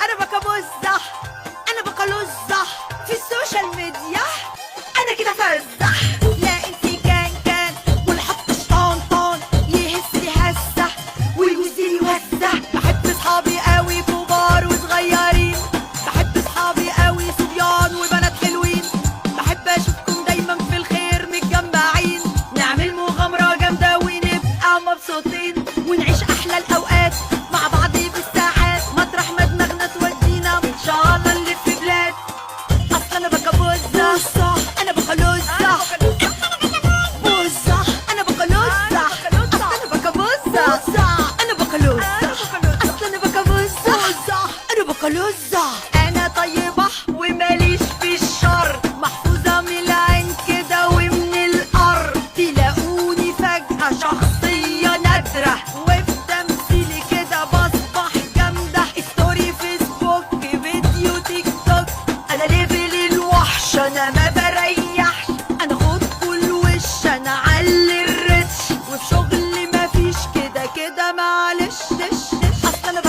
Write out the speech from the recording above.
انا بكبزة، انا بقلوزة في السوشيال ميديا، انا كده فزة. لا انتي كان والحط شطان يهز لي هزة ويوز لي وزة. بحب اصحابي قوي كبار وصغيرين، بحب اصحابي قوي صبيان وبنات حلوين. بحب اشوفكم دايما في الخير متجمعين، نعمل مغامرة جامدة ونبقى مبسوطين، ونعيش احلى الاوقات مع بعض بالساعات. مطرح ما دماغنا تودينا ان شاء الله نلف بلاد. اصل انا بكبوزة، انا بخلوزة بوزة، انا بخلوزة. اصل انا بكبوزة، انا بخلوزة. اصل انا بكبوزة، انا بخلوزة. انا طيبة وماليش في الشر، محفوظة من العين كده ومن القر. تلاقوني فجأة شخصية نادرة، وفي تمثيلي كده بصبح جامدة. ستوري فيسبوك فيديو تيك توك، انا ليفل الوحش انا ما بريحش. انا خد كل وش انا علي الريتش، وفي شغلي مفيش كده معلش. اصل انا